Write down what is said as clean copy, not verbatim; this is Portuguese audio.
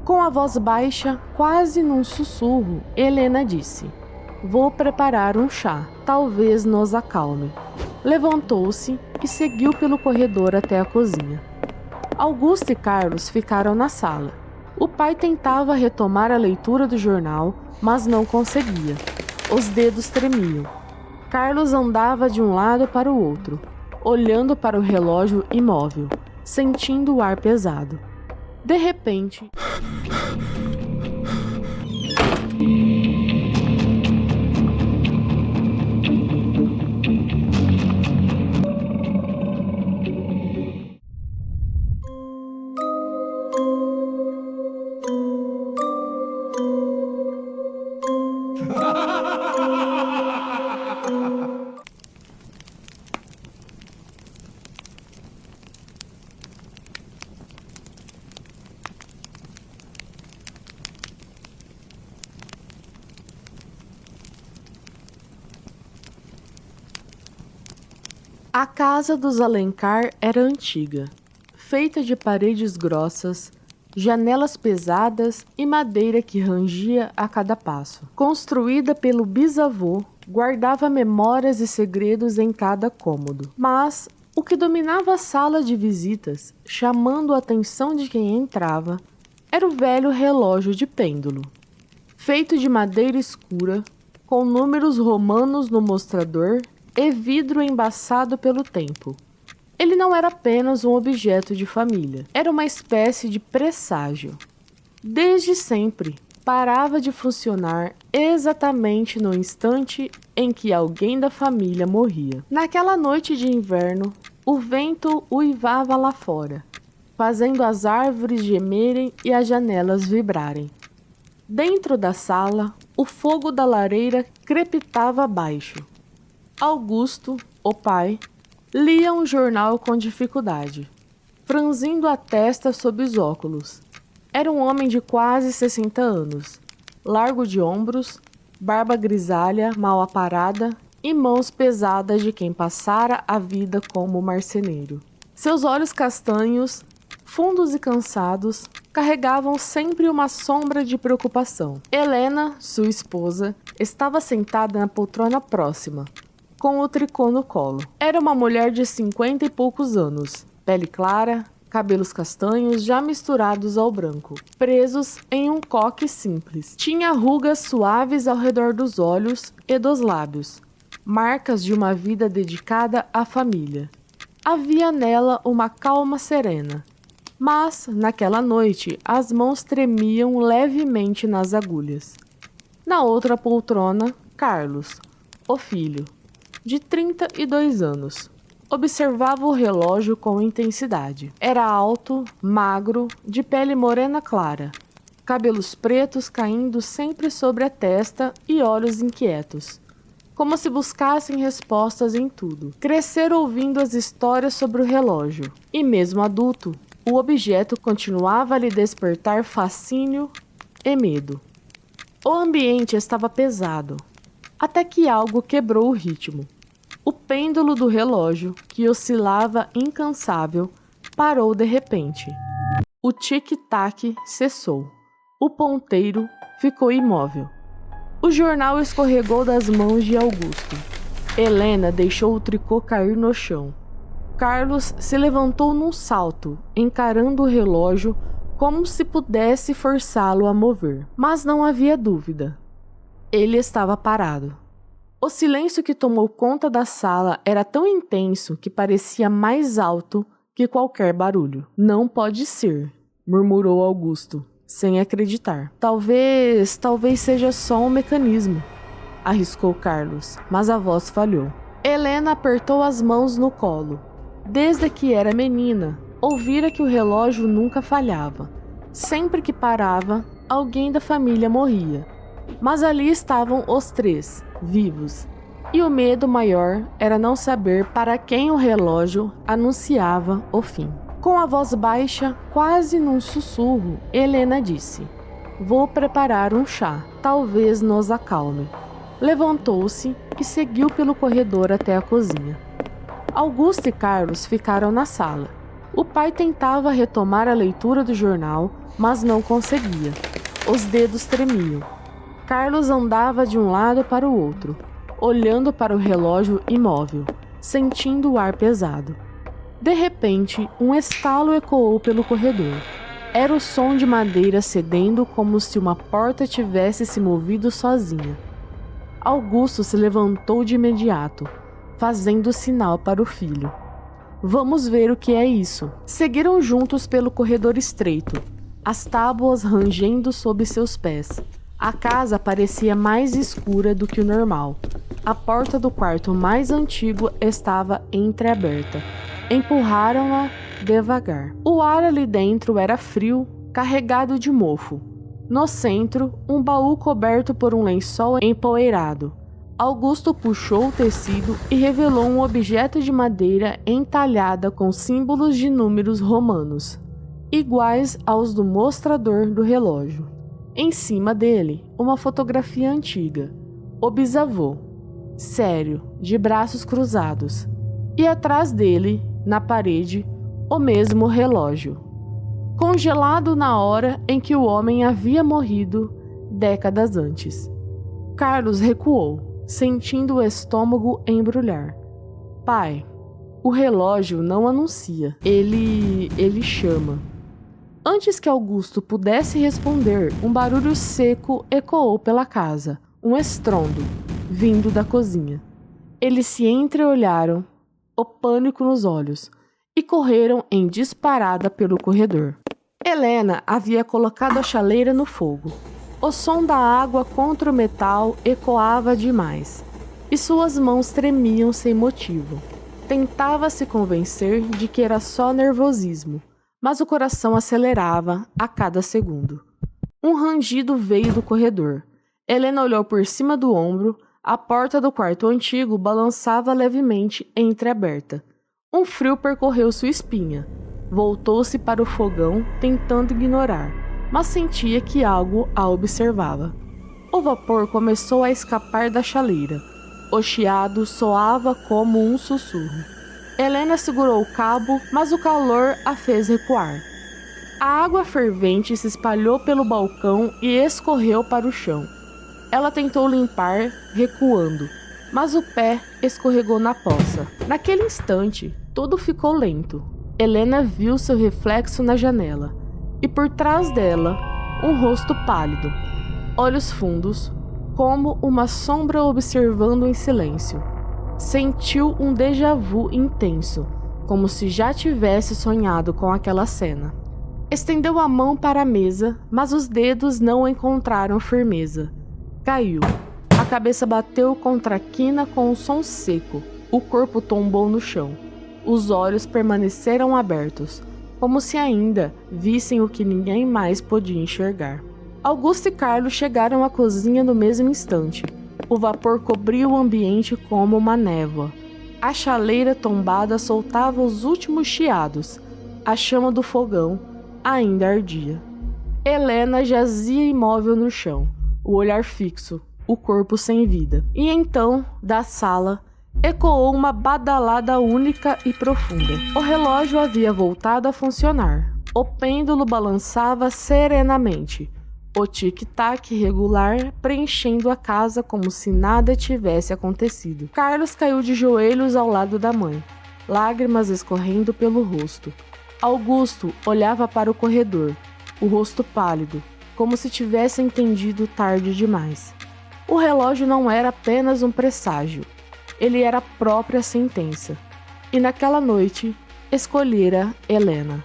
Com a voz baixa, quase num sussurro, Helena disse: "Vou preparar um chá, talvez nos acalme." Levantou-se e seguiu pelo corredor até a cozinha. Augusto e Carlos ficaram na sala. O pai tentava retomar a leitura do jornal, mas não conseguia. Os dedos tremiam. Carlos andava de um lado para o outro, olhando para o relógio imóvel, sentindo o ar pesado. De repente, a casa dos Alencar era antiga, feita de paredes grossas, janelas pesadas e madeira que rangia a cada passo. Construída pelo bisavô, guardava memórias e segredos em cada cômodo. Mas o que dominava a sala de visitas, chamando a atenção de quem entrava, era o velho relógio de pêndulo, feito de madeira escura, com números romanos no mostrador e vidro embaçado pelo tempo. Ele não era apenas um objeto de família, era uma espécie de presságio. Desde sempre, parava de funcionar exatamente no instante em que alguém da família morria. Naquela noite de inverno, o vento uivava lá fora, fazendo as árvores gemerem e as janelas vibrarem. Dentro da sala, o fogo da lareira crepitava abaixo. Augusto, o pai, lia um jornal com dificuldade, franzindo a testa sob os óculos. Era um homem de quase 60 anos, largo de ombros, barba grisalha, mal aparada e mãos pesadas de quem passara a vida como marceneiro. Seus olhos castanhos, fundos e cansados, carregavam sempre uma sombra de preocupação. Helena, sua esposa, estava sentada na poltrona próxima, com o tricô no colo. Era uma mulher de 50 e poucos anos, pele clara, cabelos castanhos já misturados ao branco, presos em um coque simples. Tinha rugas suaves ao redor dos olhos e dos lábios, marcas de uma vida dedicada à família. Havia nela uma calma serena, mas, naquela noite, as mãos tremiam levemente nas agulhas. Na outra poltrona, Carlos, o filho, de 32 anos, observava o relógio com intensidade. Era alto, magro, de pele morena clara, cabelos pretos caindo sempre sobre a testa e olhos inquietos, como se buscassem respostas em tudo. Crescer ouvindo as histórias sobre o relógio, e mesmo adulto, o objeto continuava a lhe despertar fascínio e medo. O ambiente estava pesado, até que algo quebrou o ritmo. O pêndulo do relógio, que oscilava incansável, parou de repente. O tic-tac cessou. O ponteiro ficou imóvel. O jornal escorregou das mãos de Augusto. Helena deixou o tricô cair no chão. Carlos se levantou num salto, encarando o relógio como se pudesse forçá-lo a mover. Mas não havia dúvida. Ele estava parado. O silêncio que tomou conta da sala era tão intenso que parecia mais alto que qualquer barulho. "Não pode ser", murmurou Augusto, sem acreditar. Talvez seja só um mecanismo", arriscou Carlos, mas a voz falhou. Helena apertou as mãos no colo. Desde que era menina, ouvira que o relógio nunca falhava. Sempre que parava, alguém da família morria. Mas ali estavam os três, vivos, e o medo maior era não saber para quem o relógio anunciava o fim. Com a voz baixa, quase num sussurro, Helena disse: "Vou preparar um chá, talvez nos acalme." Levantou-se e seguiu pelo corredor até a cozinha. Augusto e Carlos ficaram na sala. O pai tentava retomar a leitura do jornal, mas não conseguia. Os dedos tremiam. Carlos andava de um lado para o outro, olhando para o relógio imóvel, sentindo o ar pesado. De repente, um estalo ecoou pelo corredor. Era o som de madeira cedendo, como se uma porta tivesse se movido sozinha. Augusto se levantou de imediato, fazendo sinal para o filho. Vamos ver o que é isso. Seguiram juntos pelo corredor estreito, as tábuas rangendo sob seus pés. A casa parecia mais escura do que o normal. A porta do quarto mais antigo estava entreaberta. Empurraram-a devagar. O ar ali dentro era frio, carregado de mofo. No centro, um baú coberto por um lençol empoeirado. Augusto puxou o tecido e revelou um objeto de madeira entalhada com símbolos de números romanos, iguais aos do mostrador do relógio. Em cima dele, uma fotografia antiga. O bisavô, sério, de braços cruzados. E atrás dele, na parede, o mesmo relógio, congelado na hora em que o homem havia morrido décadas antes. Carlos recuou, sentindo o estômago embrulhar. Pai, o relógio não anuncia, ele chama. Antes que Augusto pudesse responder, um barulho seco ecoou pela casa, um estrondo, vindo da cozinha. Eles se entreolharam, o pânico nos olhos, e correram em disparada pelo corredor. Helena havia colocado a chaleira no fogo. O som da água contra o metal ecoava demais, e suas mãos tremiam sem motivo. Tentava se convencer de que era só nervosismo, mas o coração acelerava a cada segundo. Um rangido veio do corredor. Helena olhou por cima do ombro. A porta do quarto antigo balançava levemente entreaberta. Um frio percorreu sua espinha. Voltou-se para o fogão, tentando ignorar, mas sentia que algo a observava. O vapor começou a escapar da chaleira. O chiado soava como um sussurro. Helena segurou o cabo, mas o calor a fez recuar. A água fervente se espalhou pelo balcão e escorreu para o chão. Ela tentou limpar, recuando, mas o pé escorregou na poça. Naquele instante, tudo ficou lento. Helena viu seu reflexo na janela, e por trás dela, um rosto pálido, olhos fundos, como uma sombra observando em silêncio. Sentiu um déjà vu intenso, como se já tivesse sonhado com aquela cena. Estendeu a mão para a mesa, mas os dedos não encontraram firmeza. Caiu. A cabeça bateu contra a quina com um som seco. O corpo tombou no chão. Os olhos permaneceram abertos, como se ainda vissem o que ninguém mais podia enxergar. Augusto e Carlos chegaram à cozinha no mesmo instante. O vapor cobria o ambiente como uma névoa. A chaleira tombada soltava os últimos chiados. A chama do fogão ainda ardia. Helena jazia imóvel no chão, o olhar fixo, o corpo sem vida. E então, da sala, ecoou uma badalada única e profunda. O relógio havia voltado a funcionar. O pêndulo balançava serenamente. O tic-tac regular preenchendo a casa como se nada tivesse acontecido. Carlos caiu de joelhos ao lado da mãe, lágrimas escorrendo pelo rosto. Augusto olhava para o corredor, o rosto pálido, como se tivesse entendido tarde demais. O relógio não era apenas um presságio, ele era a própria sentença. E naquela noite, escolhera Helena.